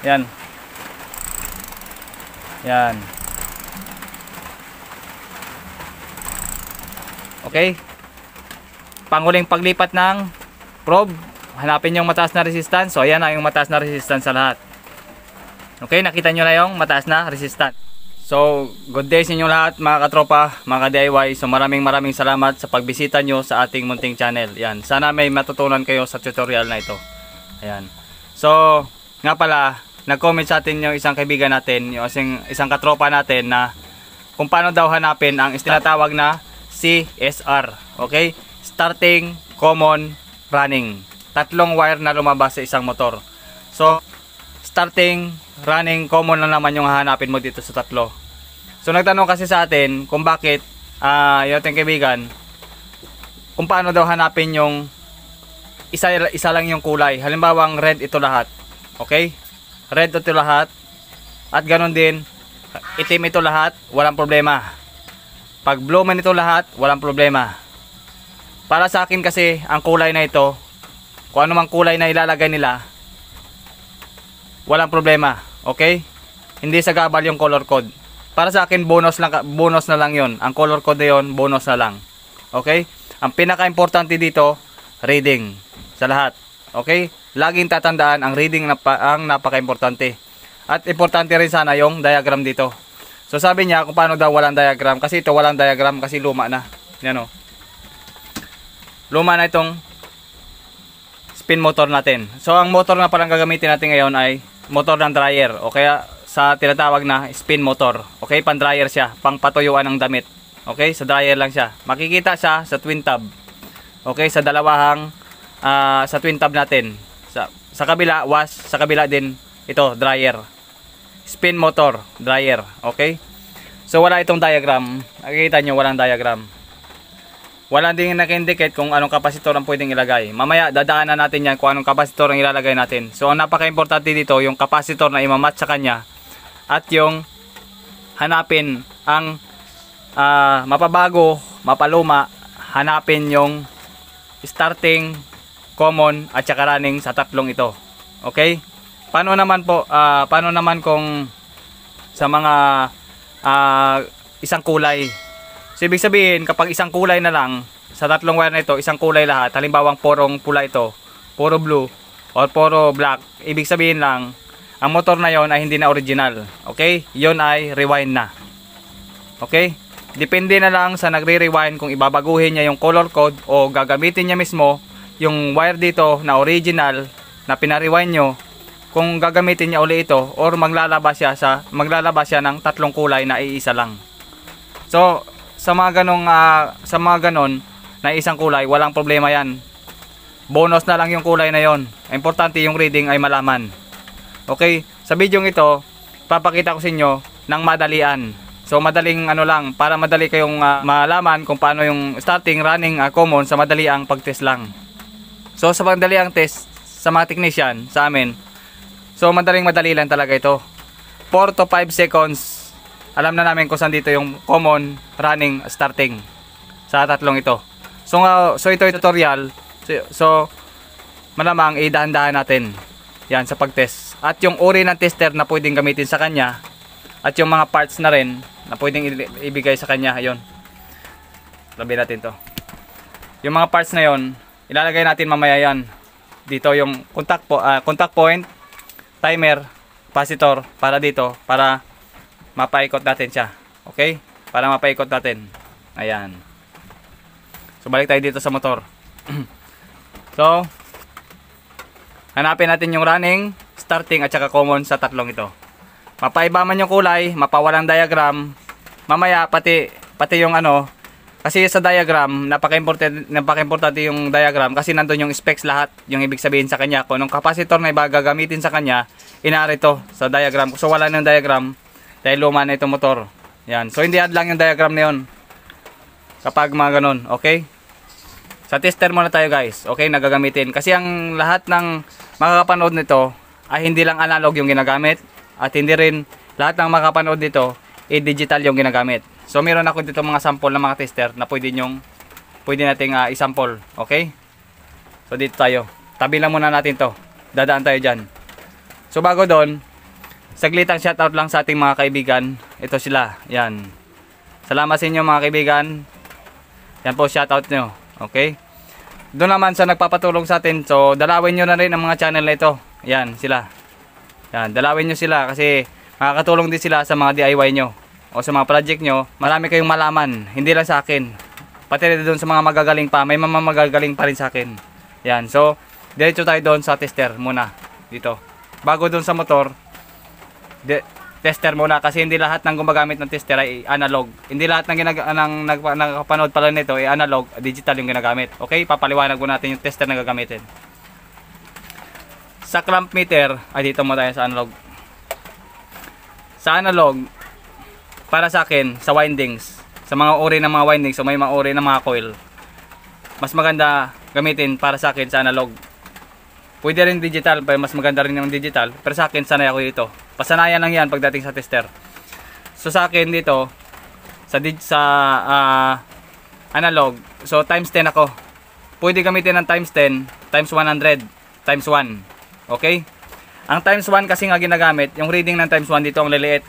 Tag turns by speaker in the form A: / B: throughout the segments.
A: Yan. Yan. Okay. Panghuling paglipat ng probe, hanapin yung mataas na resistance. So ayan na yung mataas na resistance sa lahat. Okay, nakita nyo na yung mataas na resistance. So, good day sa inyo lahat mga katropa, mga DIY. So maraming salamat sa pagbisita nyo sa ating munting channel. Yan. Sana may matutunan kayo sa tutorial na ito. Ayan. So, nga pala, nag-comment sa atin yung isang kaibigan natin, yung isang katropa natin na kung paano daw hanapin ang tinatawag na CSR. Okay? Starting, Common, Running. Tatlong wire na lumabas sa isang motor. So, starting, running, common lang naman yung hahanapin mo dito sa tatlo. So nagtanong kasi sa atin kung bakit yung ating kaibigan, kung paano daw hanapin yung isa lang yung kulay. Halimbawa red ito lahat. Okay? Red ito lahat. At ganoon din, itim ito lahat, walang problema. Pag blue man ito lahat, walang problema. Para sa akin kasi ang kulay na ito, kung ano mang kulay na ilalagay nila, walang problema. Okay? Hindi sa gabal yung color code. Para sa akin bonus na lang 'yon. Ang color code na 'yon, bonus na lang. Okay? Ang pinaka-importante dito, reading sa lahat. Okay? Laging tatandaan ang reading ang napaka-importante. At importante rin sana yung diagram dito. So sabi niya kung paano daw walang diagram, kasi ito walang diagram kasi luma na. Yan oh. Luma na itong spin motor natin. So ang motor na parang gagamitin natin ngayon ay motor ng dryer o kaya sa tinatawag na spin motor. Okay, pan dryer siya, pang patuyuan ng damit. Okay, sa dryer lang siya. Makikita siya sa twin tub. Okay, sa dalawang sa twin tub natin. Sa kabila wash, sa kabila din ito dryer. Spin motor, dryer. Okay? So wala itong diagram. Nakikita nyo walang diagram. Wala din naka-indicate kung anong kapasitor ang pwedeng ilagay. Mamaya dadaanan natin yan kung anong kapasitor ang ilalagay natin. So ang napaka-importante dito yung kapasitor na imamatch sa kanya at yung hanapin ang mapabago, mapaluma, hanapin yung starting, common at saka running sa tatlong ito. Okay? Paano naman kung sa mga isang kulay? So ibig sabihin kapag isang kulay na lang sa tatlong wire na ito, isang kulay lahat, halimbawa purong pula ito, puro blue or puro black, ibig sabihin lang ang motor na yon ay hindi na original. Okay? Yon ay rewind na. Okay? Depende na lang sa nagre-rewind kung ibabaguhin niya yung color code o gagamitin niya mismo yung wire dito na original na pina-rewind nyo, kung gagamitin niya uli ito or maglalabas siya ng tatlong kulay na iisa lang. So sa mga ganon na isang kulay, walang problema yan. Bonus na lang yung kulay na yon. Importante yung reading ay malaman. Okay, sa video ito papakita ko sa inyo ng madalian. So madaling lang, para madali kayong malaman kung paano yung starting, running, common sa madali ang pag-test lang. So sa madali ang test sa mga technician sa amin, so madali lang talaga ito. 4 to 5 seconds alam na namin kung saan dito yung common, running, starting sa tatlong ito. So ito yung tutorial. So malamang idahan-dahan natin yan sa pag-test. At yung uri ng tester na pwedeng gamitin sa kanya at yung mga parts na rin na pwedeng ibigay sa kanya, ayun. Labi natin to. Yung mga parts na yon, ilalagay natin mamaya yan. Dito yung contact point, timer, capacitor para dito, para mapaikot natin siya. Okay? Para mapaikot natin. Ayan. So balik tayo dito sa motor. So hanapin natin yung running, starting at saka common sa tatlong ito. Mapaiba man yung kulay, mapawalang diagram. Mamaya pati yung kasi sa diagram napaka-importante yung diagram kasi nandun yung specs lahat, yung ibig sabihin sa kanya kung anong capacitor na gagamitin sa kanya, inarito sa diagram. So wala nang diagram dahil luma na itong motor. Yan. So hindi add lang yung diagram na yun kapag mga ganun. Okay? Sa tester muna tayo guys. Okay? Nagagamitin. Kasi ang lahat ng makakapanood nito ay hindi lang analog yung ginagamit at hindi rin lahat ng makakapanood nito digital yung ginagamit. So meron ako dito mga sample ng mga tester na pwede nating i-sample. Okay? So dito tayo. Tabi lang muna natin to. Dadaan tayo dyan. So bago doon, Saglitang shoutout lang sa ating mga kaibigan. Ito sila. Yan. Salamat sa inyo mga kaibigan. Yan po shoutout nyo. Okay? Doon naman sa nagpapatulong sa atin. So, dalawin nyo na rin ang mga channel na ito. Yan, sila. Yan, dalawin nyo sila kasi makakatulong din sila sa mga DIY nyo o sa mga project nyo. Marami kayong malaman. Hindi lang sa akin. Pati rin doon sa mga magagaling pa. May mga magagaling pa rin sa akin. Yan, so, diretso tayo doon sa tester muna. Dito. Bago doon sa motor, tester muna kasi hindi lahat ng gumagamit ng tester ay analog. Hindi lahat ng nagpapanood pala nito ay analog, digital yung ginagamit. Okay, papaliwanag mo natin yung tester na gagamitin. Sa clamp meter, ay dito mo tayo sa analog. Sa analog, para sa akin, sa windings, sa mga uri ng mga windings o may mga uri ng mga coil, mas maganda gamitin para sa akin sa analog. Pwede rin digital, pero mas maganda rin yung digital. Pero sa akin, sanay ako dito. Pasanayan lang yan pagdating sa tester. So sa akin dito, sa analog, so times 10 ako. Pwede gamitin ng times 10, times 100, times 1. Okay? Ang times 1 kasi nga ginagamit, yung reading ng times 1 dito ang liliit.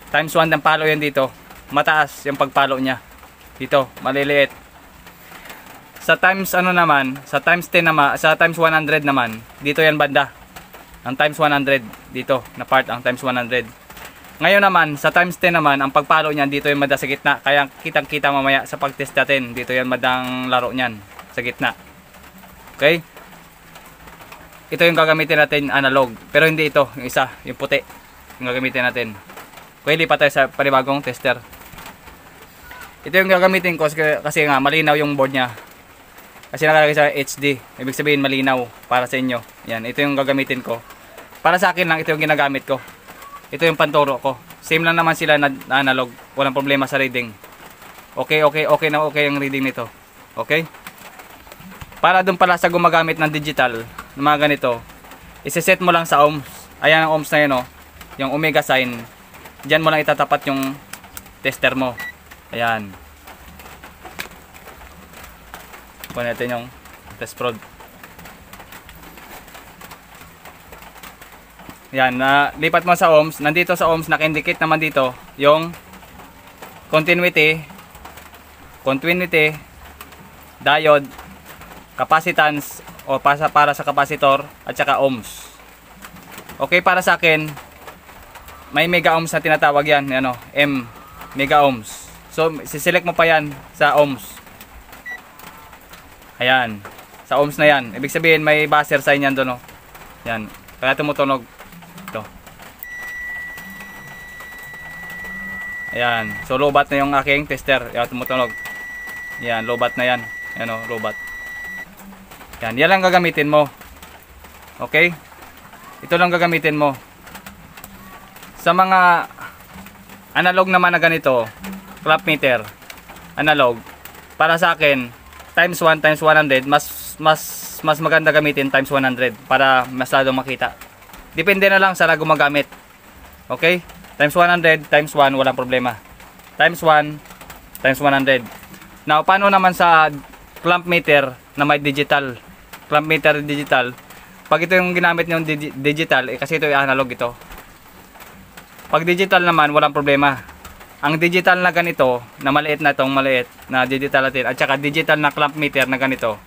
A: Times 1 ng palo yan dito. Mataas yung pagpalo niya. Dito, maliliit. Sa times naman, sa times 10 naman, sa times 100 naman, dito yan banda. Ang times 100 dito na part ang times 100. Ngayon naman, sa times 10 naman, ang pagpalo niyan dito yung banda sa gitna. Kaya kitang-kita mamaya sa pag-test natin. Dito yan bandang laro niyan sa gitna. Okay? Ito yung gagamitin natin analog, pero hindi ito, yung isa, yung puti. Yung gagamitin natin. Okay, lipat tayo sa panibagong tester. Ito yung gagamitin ko kasi nga malinaw yung board niya. Kasi nakalagay sa HD, ibig sabihin malinaw para sa inyo. Yan, ito yung gagamitin ko. Para sa akin lang, ito yung ginagamit ko. Ito yung panturo ko. Same lang naman sila na analog. Walang problema sa reading. Okay na okay ang reading nito. Okay? Para dun pala sa gumagamit ng digital, ng mga ganito, isiset mo lang sa ohms. Ayan ang ohms na yun, oh. Yung omega sign. Diyan mo lang itatapat yung tester mo. Ayan. Kunin natin yung test prod. Yan, lipat mo sa ohms. Nandito sa ohms, naka-indicate naman dito yung continuity, diode, capacitance o para sa capacitor at saka ohms. Okay, para sa akin, may mega ohms na tinatawag yan, ano, M mega ohms. So, siselect mo pa yan sa ohms. Ayan. Sa ohms na yan. Ibig sabihin may buzzer sign yan doon. Oh. Yan. Kaya tumutunog. Ito. Ayan. So lobat na yung aking tester. Ayan, tumutunog. Yan. Lobat na yan. Ayan o. Lobat. Yan. Yan lang gagamitin mo. Okay? Ito lang gagamitin mo. Sa mga analog naman na ganito, clamp meter, analog, para sa akin, times 1 times 100 mas maganda gamitin times 100 para mas lalo makita. Depende na lang sa gumagamit. Okay? Times 100 times 1 walang problema. Times 1 times 100. Now, paano naman sa clamp meter na may digital? Clamp meter digital. Pag ito yung ginamit niyo digital, kasi ito yung analog ito. Pag digital naman walang problema. Ang digital na ganito, na maliit na itong maliit na digital natin, at saka digital na clamp meter na ganito,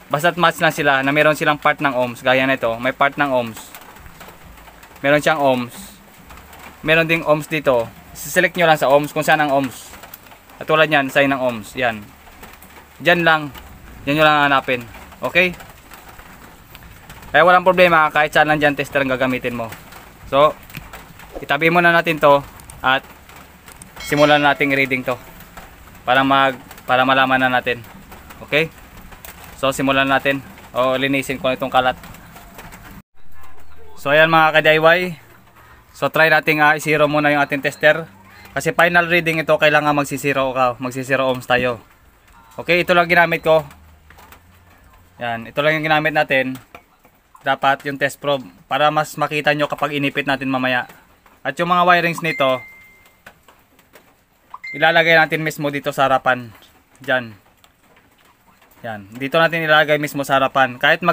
A: basta't match na sila na meron silang part ng ohms, gaya na ito, may part ng ohms. Meron siyang ohms. Meron ding ohms dito. Select nyo lang sa ohms kung saan ang ohms. At tulad yan, sign ng ohms. Yan. Diyan lang. Yan nyo lang hanapin. Okay? Kaya walang problema, kahit saan lang dyan tester ang gagamitin mo. So, itabi muna natin to at simulan nating reading to para malaman na natin. Okay? So simulan natin o linisin ko itong kalat. So ayan mga ka-DIY. So try nating i-zero muna yung ating tester kasi final reading ito kailangan magsi-zero ohms tayo. Okay, ito lang ginamit ko. Yan, ito lang yung ginamit natin. Dapat yung test probe para mas makita nyo kapag inipit natin mamaya. At yung mga wirings nito ilalagay natin mismo dito sa harapan. Diyan. Yan. Dito natin ilalagay mismo sa harapan. Kahit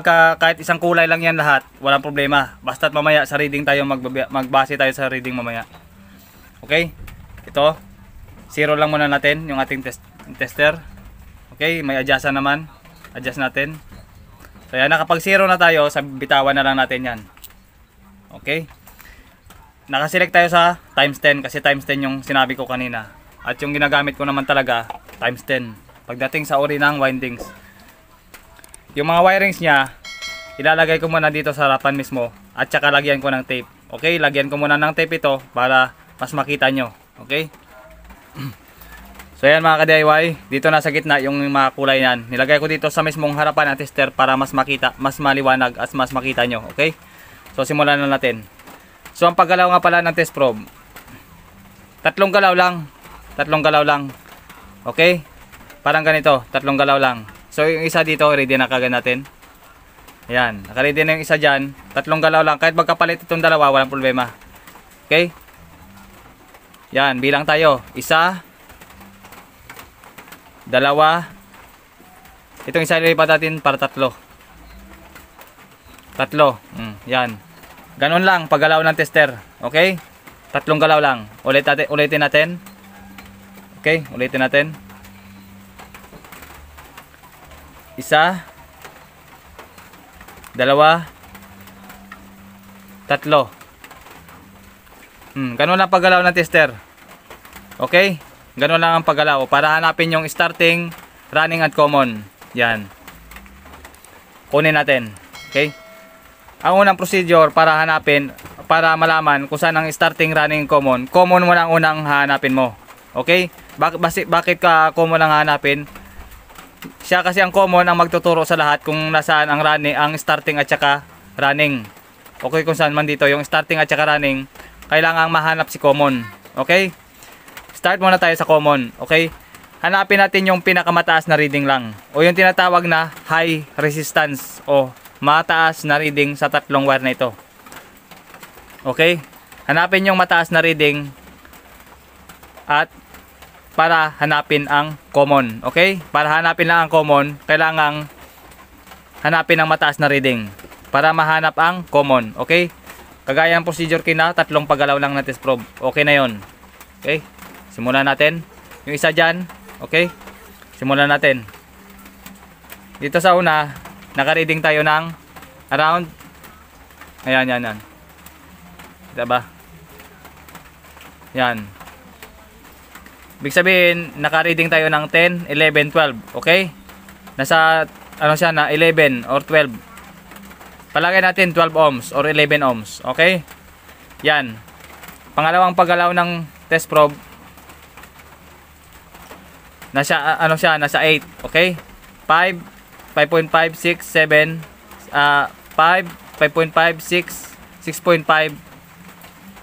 A: isang kulay lang yan lahat, walang problema. Basta't mamaya sa reading tayo magbase tayo sa reading mamaya. Okay? Ito. Zero lang muna natin yung ating tester. Okay, may adjustan naman. Adjust natin. So yan, nakapag zero na tayo, bitawan na lang natin yan. Okay? Nakaselect tayo sa times 10 kasi times 10 yung sinabi ko kanina. At yung ginagamit ko naman talaga, times 10. Pagdating sa uri ng windings. Yung mga wirings niya, ilalagay ko muna dito sa harapan mismo. At saka lagyan ko ng tape. Okay, lagyan ko muna ng tape ito para mas makita nyo. Okay? So yan mga ka-DIY, dito na sa gitna yung mga kulay yan. Nilagay ko dito sa mismong harapan ng tester para mas makita, mas maliwanag at mas makita nyo. Okay? So simulan na natin. So ang paggalaw nga pala ng test probe, tatlong galaw lang. Okay? Parang ganito, tatlong galaw lang. So yung isa dito, ready na kagad natin. Ayan, naka-ready na yung isa dyan. Tatlong galaw lang, kahit magkapalit itong dalawa, walang problema. Okay? Yan, bilang tayo. Isa, dalawa, itong isa ilipat natin para tatlo. Yan. Ganun lang, paggalaw ng tester. Okay? Tatlong galaw lang. Ulitin natin. Okay, ulitin natin. Isa, dalawa, tatlo. Ganun lang paggalaw ng tester. Okay? Ganun lang ang paggalaw para hanapin yung starting, running at common. Yan. Kunin natin. Okay? Ang unang procedure para hanapin, para malaman kung saan ang starting, running, common. Common mo lang unang hanapin mo. Okay? Bakit ka common ang hanapin? Siya kasi ang common ang magtuturo sa lahat kung nasaan ang running, ang starting at saka running. Okay, kung saan man dito yung starting at saka running, kailangan mahanap si common. Okay? Start muna tayo sa common. Okay? Hanapin natin yung pinakamataas na reading lang. O yung tinatawag na high resistance o mataas na reading sa tatlong wire na ito. Okay? Hanapin yung mataas na reading at para hanapin ang common. Okay? Para hanapin lang ang common, kailangang hanapin ang mataas na reading para mahanap ang common. Okay? Kagaya ng procedure kina, tatlong paggalaw lang na test probe. Okay na yon. Okay? Simulan natin. Yung isa dyan. Okay? Simulan natin. Dito sa una, naka-reading tayo ng around. Ayan. Kita ba? Yan. Ibig sabihin, naka-reading tayo ng 10, 11, 12. Okay? Nasa, ano siya na, 11 or 12. Palagay natin 12 ohms or 11 ohms. Okay? Yan. Pangalawang paggalaw ng test probe. Nasa, ano siya, nasa 8. Okay? 5, 5.5, 6, 7, 5, 5.5, 6, 6.5,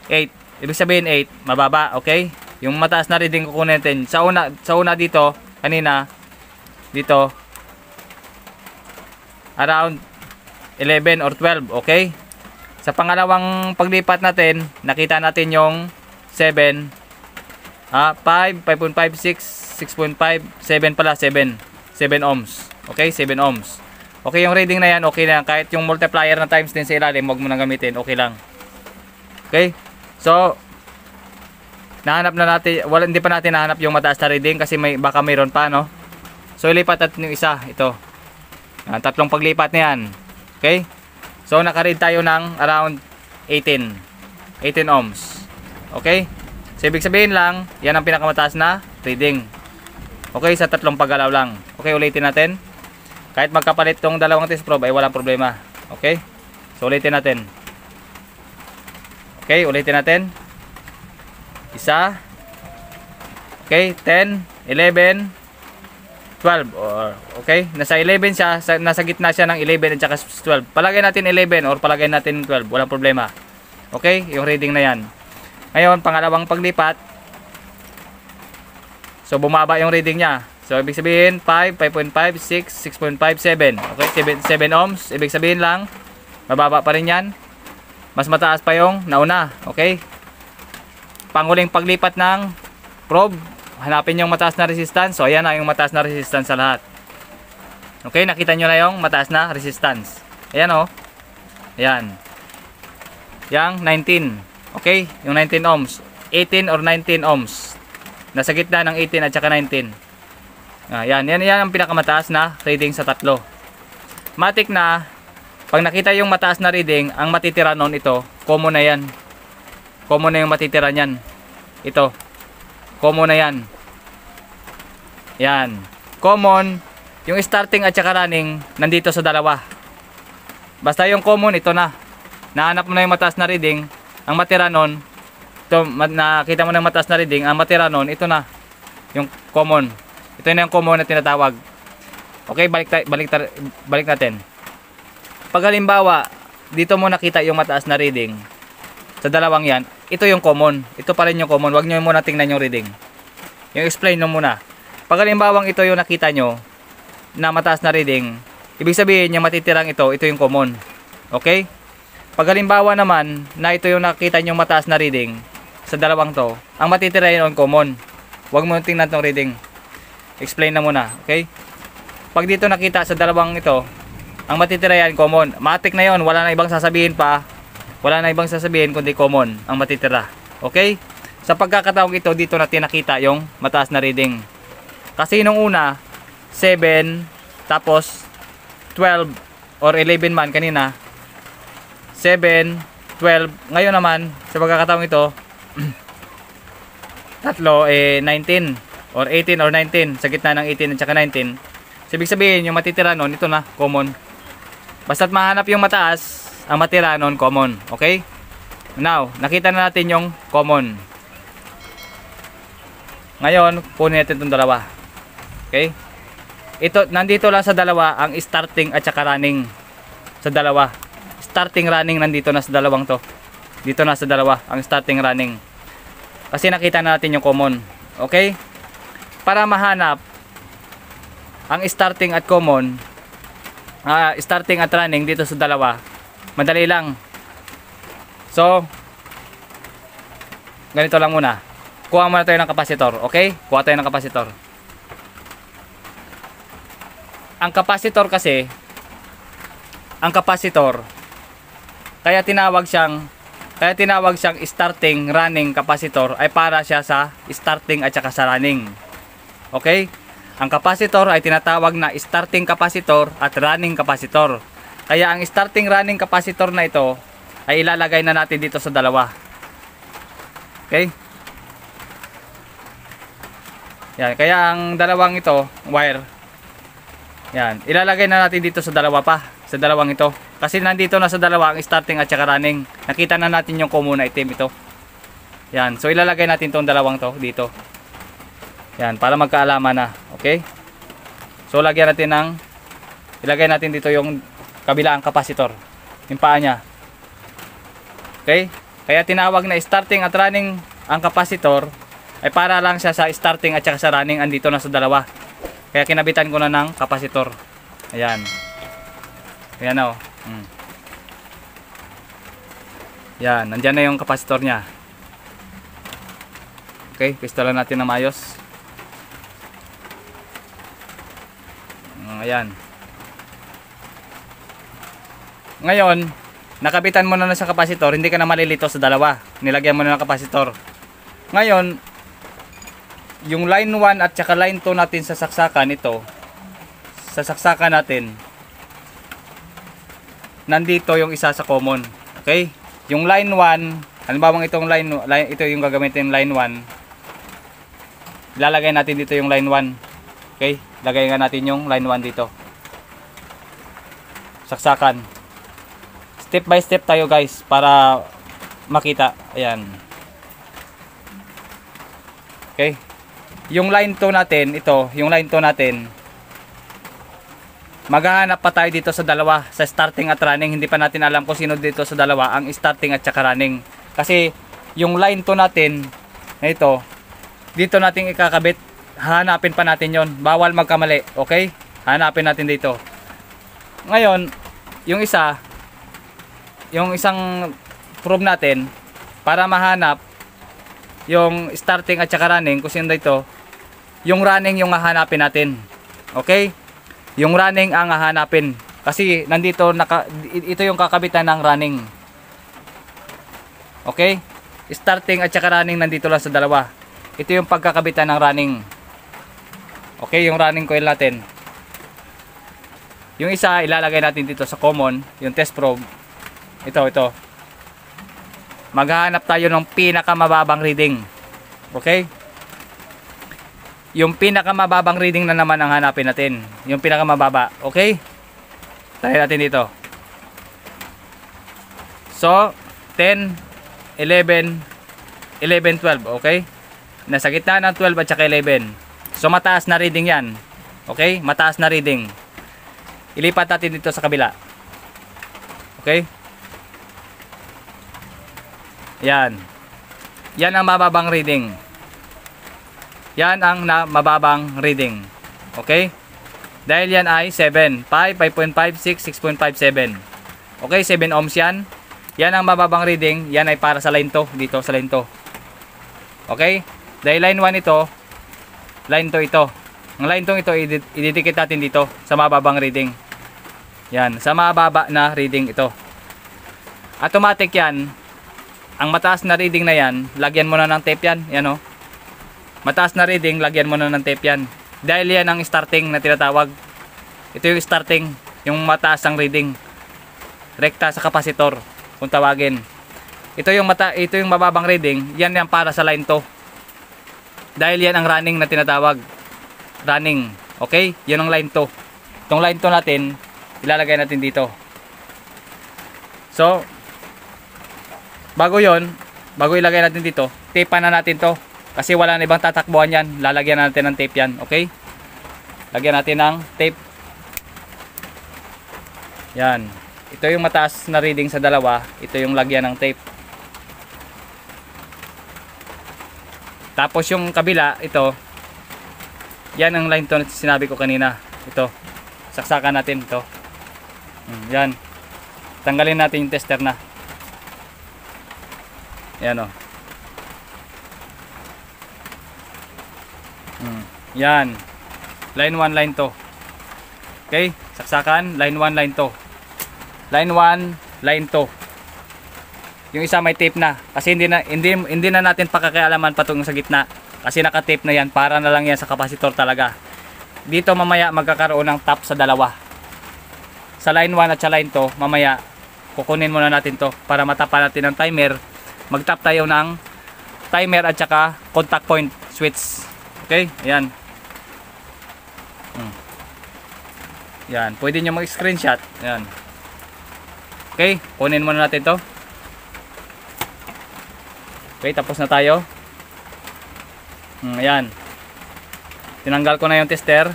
A: 8. Ibig sabihin 8, mababa. Okay? Yung mataas na reading kukunin natin. Sa una dito, kanina, dito, around 11 or 12, okay? Sa pangalawang paglipat natin, nakita natin yung 7, 5, 5.5, 6, 6.5, 7 pala, 7 ohms. Okay, 7 ohms. Okay, yung reading na yan, okay na yan. Kahit yung multiplier na times din sa ilalim, huwag mo nang gamitin, okay lang. Okay, so, nahanap na natin, hindi pa natin nahanap yung mataas na reading kasi baka mayroon pa, no? So, ilipat natin yung isa, ito. Tatlong paglipat na yan. Okay? So, nakaread tayo ng around 18 ohms. Okay? So, ibig sabihin lang, yan ang pinakamataas na reading. Okay, sa tatlong paggalaw lang. Okay, ulitin natin. Kahit magkapalit tong dalawang test probe ay walang problema. Okay? So, ulitin natin. Okay, ulitin natin. Isa. Okay, 10, 11, 12. Okay, nasa 11 siya, nasa gitna siya ng 11 at saka 12. Palagay natin 11 or palagay natin 12, walang problema. Okay, yung reading na yan. Ngayon, pangalawang paglipat. So, bumaba yung reading niya. So, ibig sabihin, 5, 5.5, 6, 6.5, 7. Okay, 7 ohms. Ibig sabihin lang, mababa pa rin yan. Mas mataas pa yung nauna. Okay? Panguling paglipat ng probe, hanapin yung mataas na resistance. So, ayan na yung mataas na resistance sa lahat. Okay, nakita nyo na yung mataas na resistance. Ayan o. Ayan. Yang 19. Okay, yung 19 ohms. 18 or 19 ohms. Nasa gitna ng 18 at saka 19. Ayan, yan ang pinakamataas na reading sa tatlo. Matik na, pag nakita yung mataas na reading, ang matitira nun ito, common na yan. Common na yung matitira nyan. Ito. Common na yan. Yan. Common. Yung starting at saka running, nandito sa dalawa. Basta yung common, ito na. Nahanap mo na yung mataas na reading. Ang matira nun, ito, nakita mo na yung mataas na reading. Ang matira nun, ito na. Yung common. Ito na yung common na tinatawag. Okay, balik natin. Pag halimbawa, dito mo nakita yung mataas na reading. Sa dalawang yan, ito yung common. Ito pa rin yung common. Huwag nyo muna tingnan yung reading. Yung explain nyo muna. Pag halimbawang ito yung nakita nyo, na mataas na reading, ibig sabihin yung matitirang ito yung common. Okay? Pag halimbawa naman na ito yung nakita nyo mataas na reading sa dalawang to, ang matitira yun common. Huwag mo tingnan tong reading. Explain na muna. Okay? Pag dito nakita sa dalawang ito, ang matitira yan common. Matik na yon, wala na ibang sasabihin pa. Wala na ibang sasabihin kundi common ang matitira. Okay? Sa pagkakataong ito, dito natin nakita yung mataas na reading. Kasi nung una 7, tapos 12 or 11 man kanina. 7, 12. Ngayon naman, sa pagkakataong ito, tatlo, 19 or 18 or 19. Sa gitna ng 18 at saka 19. So, ibig sabihin, yung matitira nun, ito na, common. Basta't mahanap yung mataas, ang matira nun, common. Okay? Now, nakita na natin yung common. Ngayon, kunin natin itong dalawa. Okay? Ito, nandito lang sa dalawa ang starting at saka running. Sa dalawa. Starting running nandito na sa dalawang to. Dito na sa dalawa ang starting running. Kasi nakita na natin yung common. Okay? Para mahanap ang starting at common, starting at running dito sa dalawa, madali lang. So, ganito lang muna. Kuha muna tayo ng kapasitor. Okay? Kuha tayo ng kapasitor. Ang kapasitor kasi, kaya tinawag siyang starting running kapasitor ay para siya sa starting at saka sa running. Okay? Ang kapasitor ay tinatawag na starting kapasitor at running kapasitor. Kaya ang starting running kapasitor na ito ay ilalagay na natin dito sa dalawa. Okay? Yan, kaya ang dalawang ito, wire, yan, ilalagay na natin dito sa dalawa pa, sa dalawang ito. Kasi nandito na sa dalawa ang starting at saka running. Nakita na natin yung common na item ito. Yan, so ilalagay natin tong dalawang to dito. Yan, para magkaalaman na. Okay? So ilagay natin dito yung kabilang kapasitor. Yung paa niya. Okay? Kaya tinawag na starting at running ang kapasitor ay para lang siya sa starting at saka sa running, andito na sa dalawa. Kaya kinabitan ko na ng kapasitor. Ayan. Ayan o. Yan, nandyan na yung kapasitor niya. Okay, pistolan natin na maayos. Ayan. Ngayon, nakabitan mo na sa kapasitor, hindi ka na malilito sa dalawa. Nilagyan mo na ng kapasitor. Ngayon, yung line 1 at saka line 2 natin sa saksakan ito, sa saksakan natin, nandito yung isa sa common. Okay? Yung line 1, halimbawa itong ito yung gagamitin line 1. Ilalagay natin dito yung line 1. Okay? Lagay nga natin yung line 1 dito. Saksakan. Step by step tayo guys para makita. Ayan. Okay? Yung line 2 natin, ito, yung line 2 natin, maghahanap pa tayo dito sa dalawa, sa starting at running. Hindi pa natin alam kung sino dito sa dalawa ang starting at saka running. Kasi yung line 2 natin, na ito, dito natin ikakabit, hanapin pa natin yon. Bawal magkamali, okay? Hanapin natin dito. Ngayon, yung isang probe natin, para mahanap yung starting at saka running, kung sino dito, yung running yung hahanapin natin. Okay? Yung running ang hahanapin. Kasi nandito, ito yung kakabitan ng running. Okay? Starting at saka running nandito lang sa dalawa. Ito yung pagkakabitan ng running. Okay, yung running coil natin. Yung isa, ilalagay natin dito sa common, yung test probe. Ito. Maghahanap tayo ng pinakamababang reading. Okay? Yung pinakamababang reading na naman ang hanapin natin. Yung pinakamababa. Okay? Tayo natin dito. So, 10, 11, 11, 12. Okay? Nasa gitna ng 12 at saka 11. So, mataas na reading yan. Okay? Mataas na reading. Ilipat natin dito sa kabila. Okay? Yan. Yan ang mababang reading. Yan ang mababang reading. Okay? Dahil yan ay 7, 5, 5.5, 6, 6.5, 7. Okay, 7 ohms yan. Yan ang mababang reading. Yan ay para sa line 2. Dito sa line 2. Okay? Dahil line 1 ito, line 2 ito. Ang line 2 ito, ididikit natin dito sa mababang reading. Yan, sa mababa na reading ito. Automatic yan. Ang mataas na reading na yan, lagyan mo na ng tape yan. Yan o. Mataas na reading, lagyan mo na ng tape yan. Dahil yan ang starting na tinatawag. Ito yung starting, yung mataas ang reading. Rekta sa kapasitor, kung tawagin. Ito yung mababang reading, yan para sa line 2. Dahil yan ang running na tinatawag. Running. Okay? Yan ang line 2. Itong line 2 natin, ilalagay natin dito. So, bago ilagay natin dito, tape na natin to. Kasi wala na ibang tatakbuhan yan. Lalagyan natin ng tape yan. Okay? Lagyan natin ng tape. Yan. Ito yung mataas na reading sa dalawa. Ito yung lagyan ng tape. Tapos yung kabila, ito. Yan ang line to na sinabi ko kanina. Ito. Saksakan natin ito. Yan. Tanggalin natin yung tester na. Yan o. Yan. Line 1, line 2. Okay? Saksakan. Line 1, line 2. Line 1, line 2. Yung isa may tape na. Kasi hindi na natin pakakialaman patungkol sa gitna. Kasi naka-tape na yan. Para na lang yan sa kapasitor talaga. Dito mamaya magkakaroon ng tap sa dalawa. Sa line 1 at sa line 2, mamaya kukunin muna natin to para matapan natin ng timer. Mag-tap tayo ng timer at saka contact point switch. Okay? Ayan. Yan. Pwede nyo mag-screenshot. Ayan. Okay? Kunin muna natin to. Okay, tapos na tayo. Ayan. Tinanggal ko na yung tester.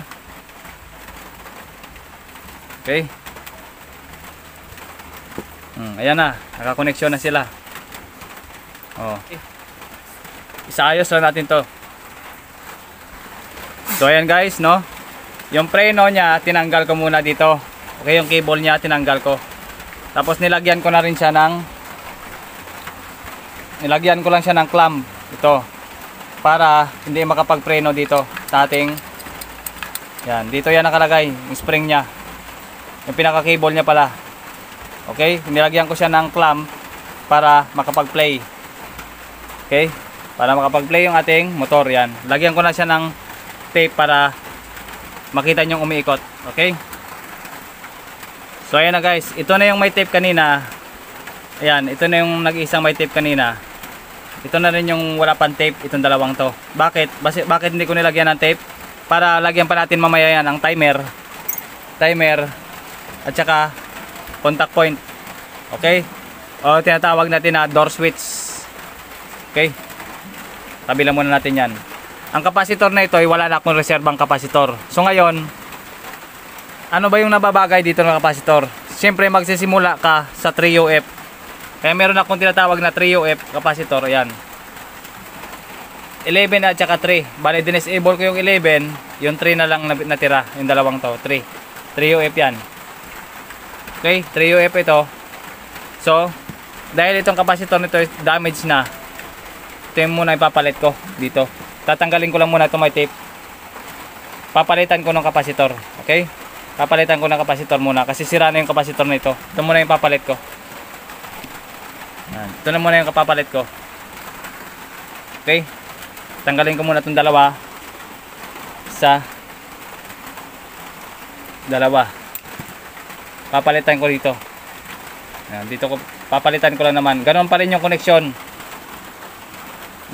A: Okay. Ayan na. Nakakoneksyon na sila. Okay. Isaayos lang natin to. So ayan guys, no? Yung preno niya, tinanggal ko muna dito. Okay, yung cable niya, tinanggal ko. Tapos nilagyan ko na rin siya ng nilagyan ko lang siya ng clamp. Ito. Para hindi makapagpreno dito sa ating yan, dito yan nakalagay, yung spring niya. Yung pinaka-cable niya pala. Okay, nilagyan ko siya ng clamp para makapag-play. Okay? Para makapag-play yung ating motor yan. Lagyan ko na siya ng tape para makita nyo umiikot. Okay? So ayan na guys, ito na yung may tape kanina. Ayan, ito na yung nag-isang may tape kanina. Ito na rin yung wala pang tape, itong dalawang to. Bakit hindi ko nilagyan ng tape? Para lagyan pa natin mamaya yan ang timer at saka contact point. Okay? O tinatawag natin na door switch. Okay? Tabi lang muna natin yan. Ang kapasitor na ito ay wala na akong reserbang kapasitor. So ngayon, ano ba yung nababagay dito ng kapasitor? Siyempre magsisimula ka sa 3UF. Kaya meron akong tinatawag na 3UF kapasitor. Ayan. 11 at saka 3. Bale, dinisable ko yung 11. Yung 3 na lang natira. Yung dalawang to. 3. 3UF yan. Okay, 3UF ito. So, dahil itong kapasitor nito damage na, ito yung muna ipapalit ko dito. Tatanggalin ko lang muna ito may tape. Papalitan ko ng kapasitor. Okay? Papalitan ko ng kapasitor muna kasi sira na yung kapasitor nito. Ito muna yung papalit ko. Yan. Ito na muna yung kapapalit ko. Okay. Tanggalin ko muna itong dalawa. Isa. Dalawa. Papalitan ko dito. Yan. Dito ko papalitan ko lang naman. Ganon pa rin yung koneksyon.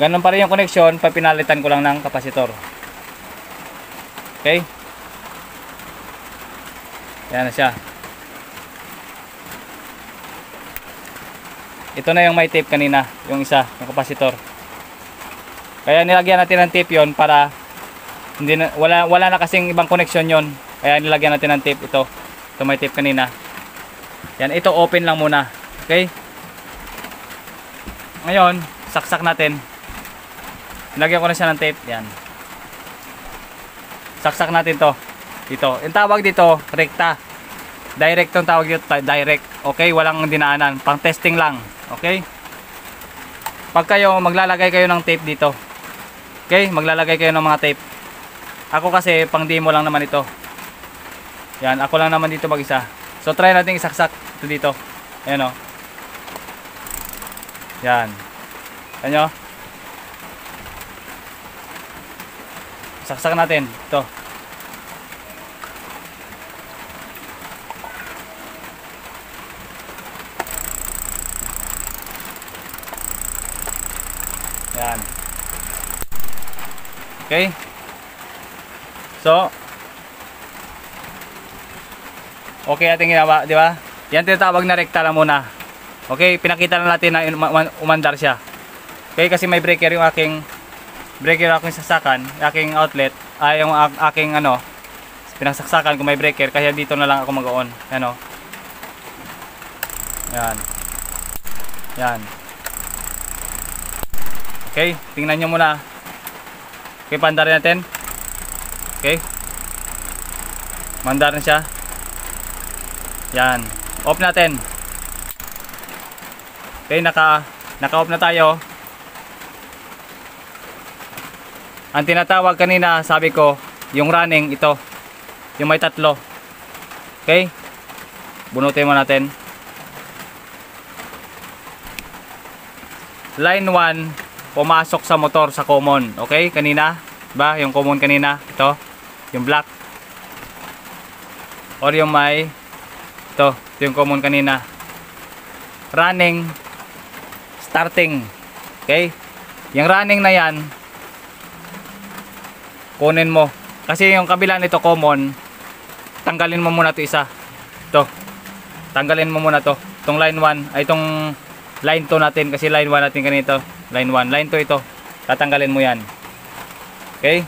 A: Ganon pa rin yung koneksyon. Papinalitan ko lang ng kapasitor. Okay. Yan na siya. Ito na yung may tape kanina, yung isa, yung kapasitor. Kaya nilagyan natin ng tape yon para hindi na, wala na kasing ibang connection yon. Kaya nilagyan natin ng tape ito. Ito may tape kanina. Yan, ito open lang muna. Okay? Ngayon, saksak natin. Nilagyan ko na siya ng tape. Yan. Saksak natin to. Dito. Yung tawag dito, rekta. Direct yung tawag dito, direct. Okay? Walang dinaanan. Pang testing lang. Okay? Pag kayo, maglalagay kayo ng tape dito. Okay? Maglalagay kayo ng mga tape. Ako kasi, pang demo lang naman ito. Yan. Ako lang naman dito mag-isa. So, try natin isaksak ito dito. Ayan o. Yan. Ayan o. Saksak natin. Ito. Yan. Okay. So, okay ating ginawa, di ba? Yan tinatawag na rekta lang muna. Okay, pinakita na natin na umandar siya. Okay, kasi may breaker yung aking saksakan, aking outlet, yung aking ano, pinasaksakan ko may breaker, kaya dito na lang ako mag-on. Yan o. Yan. Yan. Okay, tingnan nyo muna. Okay, pandar natin. Okay. Mandar na siya. Yan. Off natin. Okay, naka-off na tayo. Ang tinatawag kanina, sabi ko, yung running, ito. Yung may tatlo. Okay. Bunutin mo natin. Line 1. Pumasok sa motor sa common. Okay, kanina, ba? Yung common kanina, ito, yung black. Or yung may ito yung common kanina. Running, starting. Okay? Yung running na yan, kunin mo. Kasi yung kabila nito common, tanggalin mo muna ito isa. Ito. Tanggalin mo muna to. Itong line 1, ay itong line 2 natin kasi line 1 natin kanito. Line 1, line 2 ito. Tatanggalin mo yan. Okay?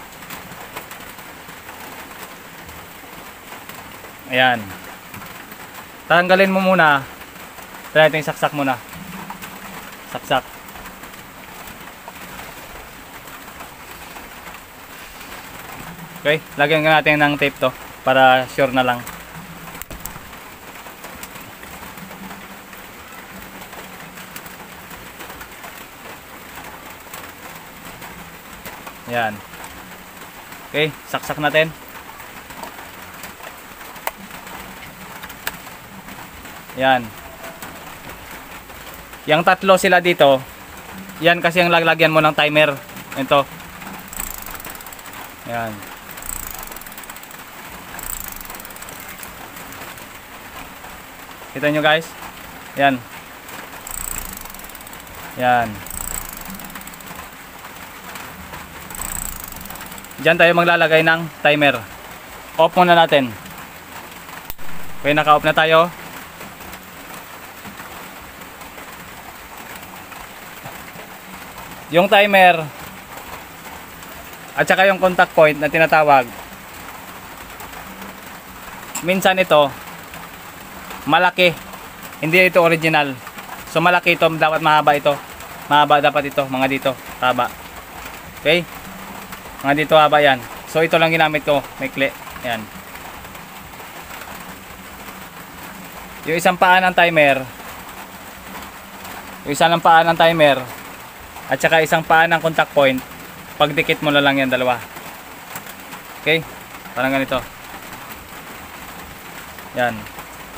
A: Ayan. Tanggalin mo muna. Try natin saksak muna. Saksak. Okay, lagyan ka natin ng tape to para sure na lang. Yan. Okay, saksak natin. Yan. Yang tatlo sila dito. Yan kasi ang lalagyan mo ng timer. Ito. Yan. Kita nyo guys? Yan. Yan. Diyan tayo maglalagay ng timer. Off muna natin. Okay, naka-off na tayo. Yung timer at saka yung contact point na tinatawag, minsan ito malaki, hindi ito original. So malaki ito, dapat mahaba ito. Mahaba dapat ito, mga dito, haba. Okay? Mga dito haba yan. So ito lang ginamit ko, maikli. Yan. Yung isang paa ng timer, yung isang paa ng timer at saka isang paa ng contact point, pagdikit mo na lang yan dalawa. Okay? Parang ganito. Yan.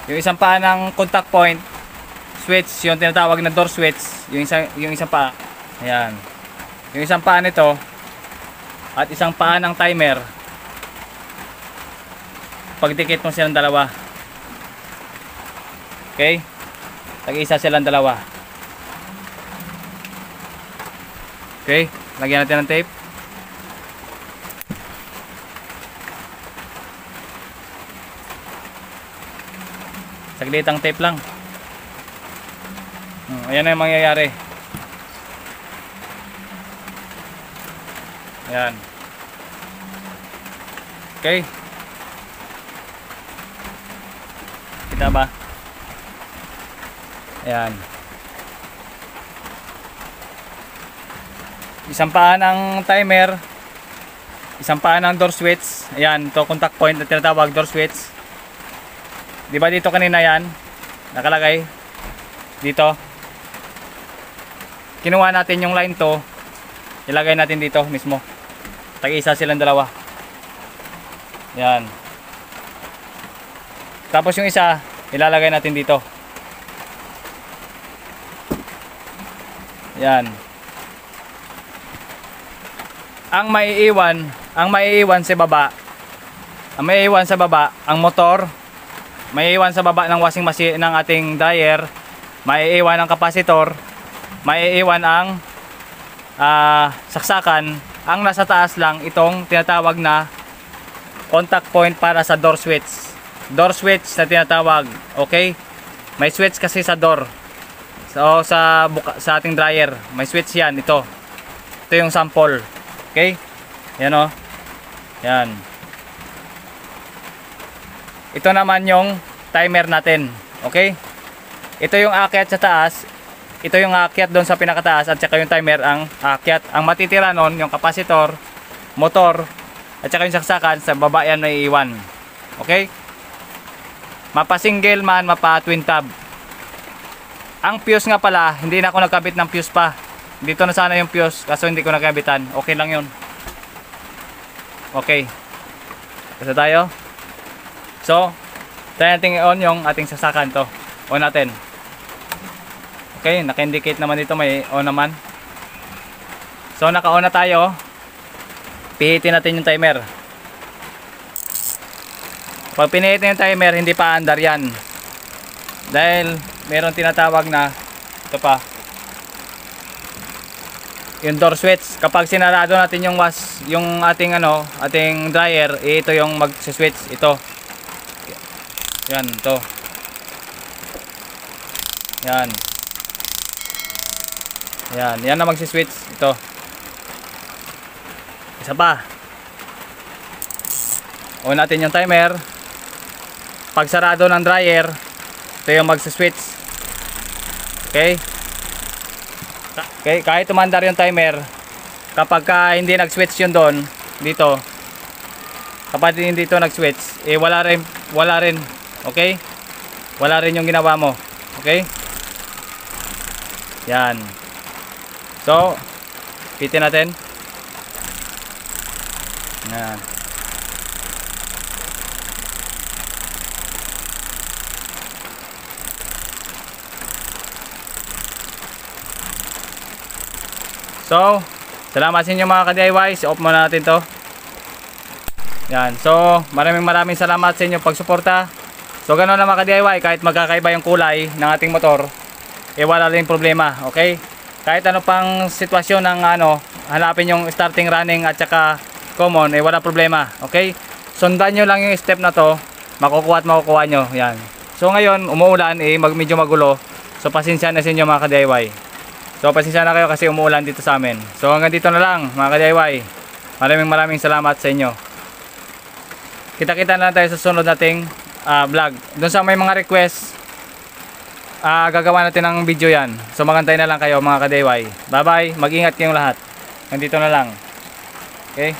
A: Yung isang paa ng contact point switch, yung tinatawag na door switch, yung isang paa. Ayan. Yung isang paa nito at isang paa ng timer. Pagdikit mo silang dalawa. Okay? Tag-isa silang dalawa. Okay? Lagyan natin ng tape. Saglitang tape lang. Ayan na yung mangyayari. Ayan. Okay. Kita ba? Ayan. Isang paa ng timer, isang paa ng door switch. Ayan, ito contact point na tinatawag door switch. Di ba dito kanina yan nakalagay dito? Kinuha natin yung line to, ilagay natin dito mismo. Tag-isa silang dalawa. Yan. Tapos yung isa ilalagay natin dito. Yan. Ang maiiwan sa baba, ang motor, maiiwan sa baba ng washing machine ng ating dryer, maiiwan ang kapasitor, maiiwan ang saksakan. Ang nasa taas lang itong tinatawag na contact point para sa door switch. Door switch na tinatawag. Okay? May switch kasi sa door. So sa ating dryer, may switch yan, ito. Ito yung sample. Okay? Yan o. Yan. Ito naman yung timer natin. Okay? Ito yung aakyat sa taas. Ito yung aakyat doon sa pinakataas at saka yung timer ang aakyat. Ang matitira noon yung kapasitor, motor, at saka yung saksakan sa baba yan may iwan. Okay? Mapa single man, mapa twin tab. Ang fuse nga pala, hindi na ako nagkabit ng fuse pa. Dito na sana yung fuse, kaso hindi ko nakabitan. Okay lang yun. Okay. Kasi tayo. So, try natin i-on yung ating saksakan to. On natin. Okay, naka-indicate naman dito, may on naman. So, naka-on na tayo. Pihitin natin yung timer. Pag pinihitin yung timer, hindi pa andar yan. Dahil meron tinatawag na ito pa. Yung door switch. Kapag sinarado natin yung ating ating dryer, ito yung mag-switch. Ito. Yan, ito. Yan. Yan na magsi-switch. Ito. Isa pa. On natin yung timer. Pag sarado ng dryer, ito yung magsi-switch. Okay? Okay, kahit tumandar yung timer, kapag hindi nag-switch yun doon, dito. Kapag hindi ito nag-switch, wala rin. Okay? Wala rin yung ginawa mo. Okay? Yan. So, pitin natin. Yan. So, salamat sa inyo mga ka-DIY. Off muna natin to. Yan. So, maraming salamat sa inyo pagsuporta. So, ganoon na mga ka-DIY. Kahit magkakaiba yung kulay ng ating motor, wala rin problema. Okay? Kahit ano pang sitwasyon ng hanapin yung starting, running at saka common, wala problema. Okay? Sundan nyo lang yung step na to, makukuha at makukuha nyo. Yan. So ngayon, umuulan, medyo magulo. So pasensya na sa inyo mga ka-DIY. So pasensya na kayo kasi umuulan dito sa amin. So hanggang dito na lang mga ka-DIY. Maraming salamat sa inyo. Kita-kita na tayo sa sunod nating vlog. Doon sa may mga request, gagawa natin ng video yan. So magantay na lang kayo mga ka-DIY. Bye bye, mag-ingat kayong lahat. Nandito na lang. Okay?